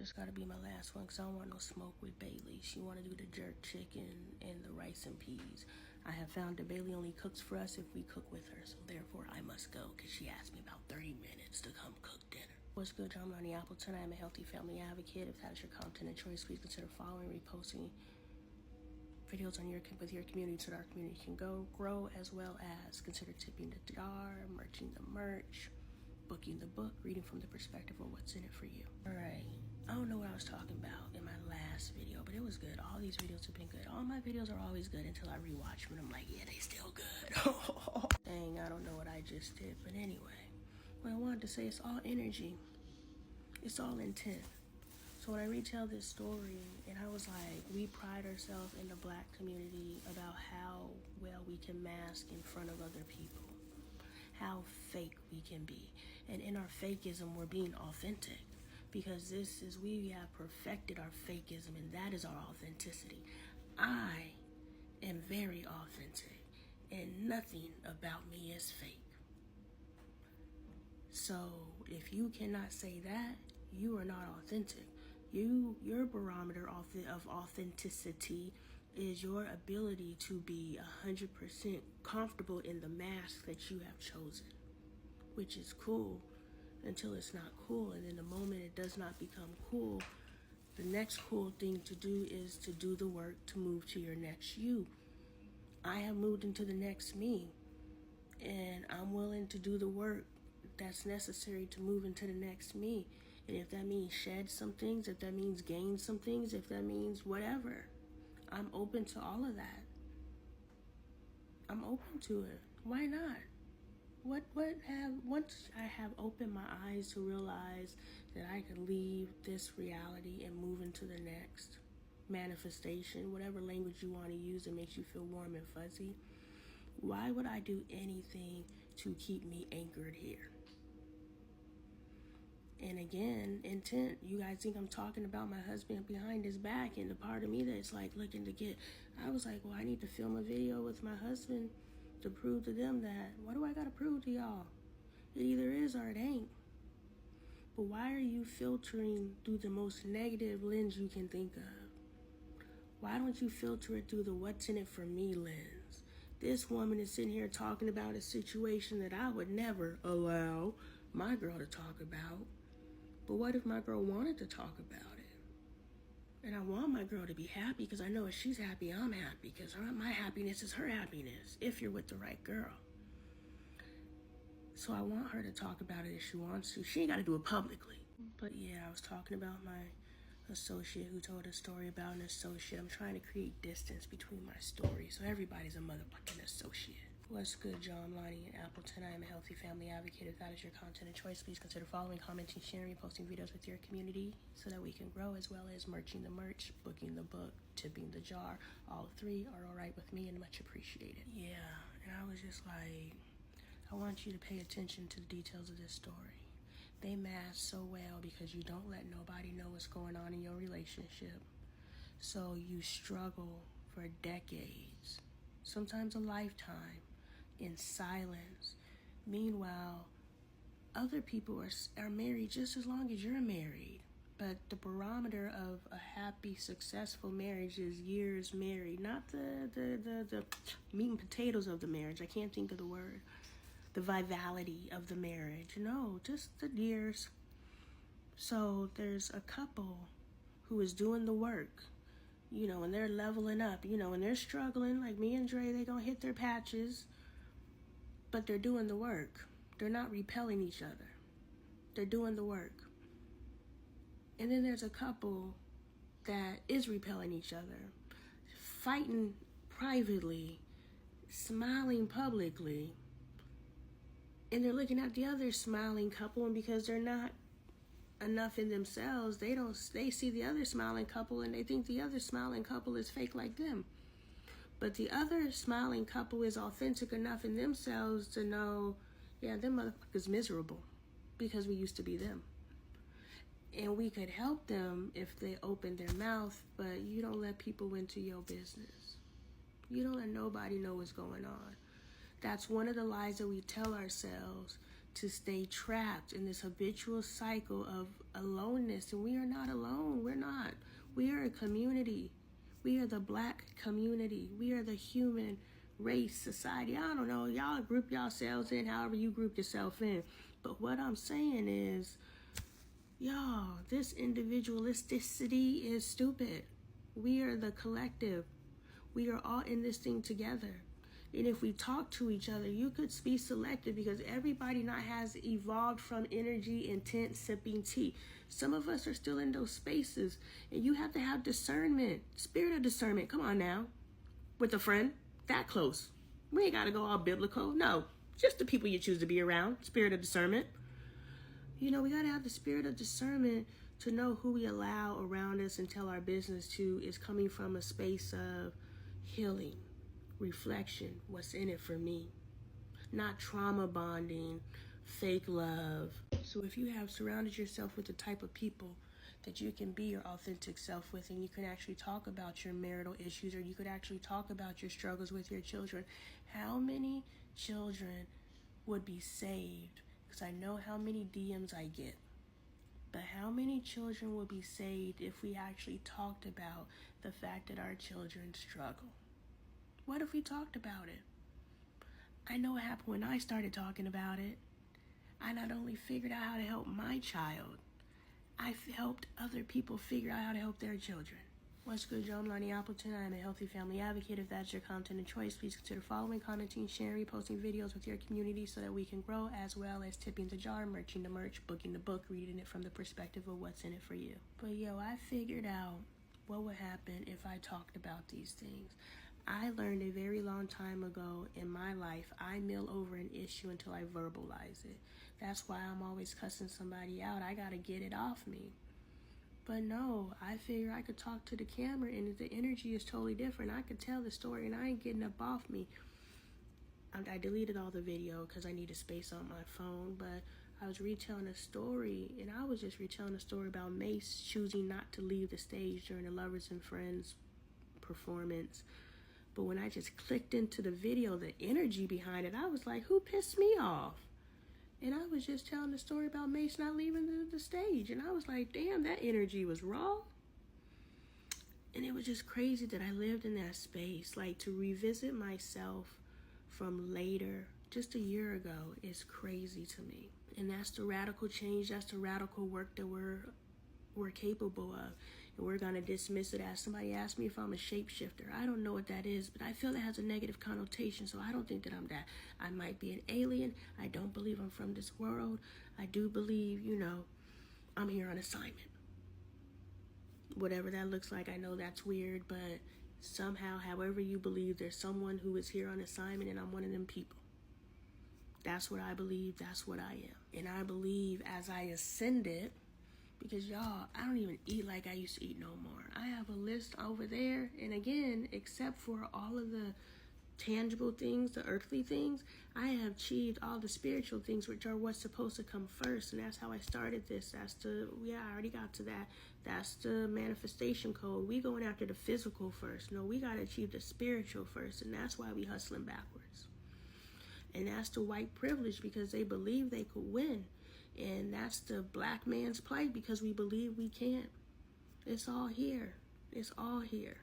this gotta be my last one because I don't want no smoke with Bailey. She want to do the jerk chicken and the rice and peas. I have found that Bailey only cooks for us if we cook with her, so therefore I must go because she asked me about 30 minutes to come cook dinner. What's good, I'm LoneeAppleton. I am a healthy family advocate. If that is your content and choice, please consider following, reposting videos on with your community so that our community can grow, as well as consider tipping the jar, merching the merch, booking the book, reading from the perspective of what's in it for you. All right, I don't know what I was talking about in my last video, but it was good. All these videos have been good. All my videos are always good until I rewatch them and I'm like, yeah, they still good. Dang, I don't know what I just did, but anyway, what I wanted to say, it's all energy. It's all intent. So when I retell this story, and I was like, we pride ourselves in the Black community about how well we can mask in front of other people, how fake we can be. And in our fakeism, we're being authentic, because we have perfected our fakeism, and that is our authenticity. I am very authentic, and nothing about me is fake. So if you cannot say that, you are not authentic. Your barometer of authenticity is your ability to be 100% comfortable in the mask that you have chosen, which is cool until it's not cool. And then the moment it does not become cool, the next cool thing to do is to do the work to move to your next you. I have moved into the next me, and I'm willing to do the work that's necessary to move into the next me. And if that means shed some things, if that means gain some things, if that means whatever, I'm open to all of that. I'm open to it. Why not? Once I have opened my eyes to realize that I could leave this reality and move into the next manifestation, whatever language you want to use that makes you feel warm and fuzzy, why would I do anything to keep me anchored here? And again, intent. You guys think I'm talking about my husband behind his back, and the part of me that's like looking to get, I was like, well, I need to film a video with my husband to prove to them that, what do I got to prove to y'all? It either is or it ain't. But why are you filtering through the most negative lens you can think of? Why don't you filter it through the what's in it for me lens? This woman is sitting here talking about a situation that I would never allow my girl to talk about. But what if my girl wanted to talk about it? And I want my girl to be happy, because I know if she's happy, I'm happy, because my happiness is her happiness, if you're with the right girl. So I want her to talk about it if she wants to. She ain't got to do it publicly. But yeah, I was talking about my associate who told a story about an associate. I'm trying to create distance between my stories, so everybody's a motherfucking associate. What's good, y'all? I'm LoneeAppleton. I am a healthy family advocate. If that is your content and choice, please consider following, commenting, sharing, posting videos with your community so that we can grow, as well as merching the merch, booking the book, tipping the jar. All three are all right with me and much appreciated. Yeah, and I was just like, I want you to pay attention to the details of this story. They mask so well because you don't let nobody know what's going on in your relationship. So you struggle for decades, sometimes a lifetime, in silence. Meanwhile, other people are married just as long as you're married. But the barometer of a happy, successful marriage is years married, not the meat and potatoes of the marriage. I can't think of the word. The vitality of the marriage. No, just the years. So there's a couple who is doing the work, and they're leveling up, and they're struggling. Like me and Dre, they gonna hit their patches, but they're doing the work. They're not repelling each other. They're doing the work. And then there's a couple that is repelling each other, fighting privately, smiling publicly, and they're looking at the other smiling couple, and because they're not enough in themselves, they see the other smiling couple and they think the other smiling couple is fake like them. But the other smiling couple is authentic enough in themselves to know, yeah, them motherfuckers miserable because we used to be them. And we could help them if they open their mouth, but you don't let people into your business. You don't let nobody know what's going on. That's one of the lies that we tell ourselves, to stay trapped in this habitual cycle of aloneness. And we are not alone. We're not. We are a community. We are the Black community. We are the human race, society. I don't know. Y'all group yourselves in however you group yourself in. But what I'm saying is, y'all, this individualisticity is stupid. We are the collective. We are all in this thing together. And if we talk to each other, you could be selective because everybody not has evolved from energy, intent, sipping tea. Some of us are still in those spaces, and you have to have discernment, spirit of discernment. Come on now, with a friend that close. We ain't got to go all biblical. No, just the people you choose to be around. Spirit of discernment. You know, we got to have the spirit of discernment to know who we allow around us and tell our business to is coming from a space of healing, reflection, what's in it for me, not trauma bonding, fake love. So if you have surrounded yourself with the type of people that you can be your authentic self with, and you can actually talk about your marital issues, or you could actually talk about your struggles with your children, how many children would be saved? Because I know how many DMs I get, but how many children would be saved if we actually talked about the fact that our children struggle? What if we talked about it? I know what happened when I started talking about it. I not only figured out how to help my child, I helped other people figure out how to help their children. What's good, y'all? I'm LoneeAppleton. I am a healthy family advocate. If that's your content of choice, please consider following, commenting, sharing, reposting videos with your community so that we can grow, as well as tipping the jar, merching the merch, booking the book, reading it from the perspective of what's in it for you. But yo, I figured out what would happen if I talked about these things. I learned a very long time ago in my life, I mill over an issue until I verbalize it. That's why I'm always cussing somebody out. I gotta get it off me. But no, I figure I could talk to the camera and the energy is totally different. I could tell the story and I ain't getting up off me. I deleted all the video because I needed space on my phone, but I was retelling a story, and I was just retelling a story about Mace choosing not to leave the stage during the Lovers and Friends performance. But when I just clicked into the video, the energy behind it, I was like, who pissed me off? And I was just telling the story about Mace not leaving the stage. And I was like, damn, that energy was raw. And it was just crazy that I lived in that space. Like, to revisit myself from later, just a year ago, is crazy to me. And that's the radical change. That's the radical work that we're capable of. And we're going to dismiss it as, somebody asked me if I'm a shapeshifter. I don't know what that is, but I feel it has a negative connotation, so I don't think that I'm that. I might be an alien. I don't believe I'm from this world. I do believe, I'm here on assignment. Whatever that looks like, I know that's weird, but somehow, however you believe, there's someone who is here on assignment, and I'm one of them people. That's what I believe. That's what I am. And I believe as I ascended, because y'all, I don't even eat like I used to eat no more. I have a list over there, and again, except for all of the tangible things, the earthly things, I have achieved all the spiritual things, which are what's supposed to come first. And that's how I started this. I already got to that. That's the manifestation code. We going after the physical first. No, we got to achieve the spiritual first, and that's why we hustling backwards. And that's the white privilege, because they believe they could win. And that's the black man's plight, because we believe we can't. It's all here. It's all here.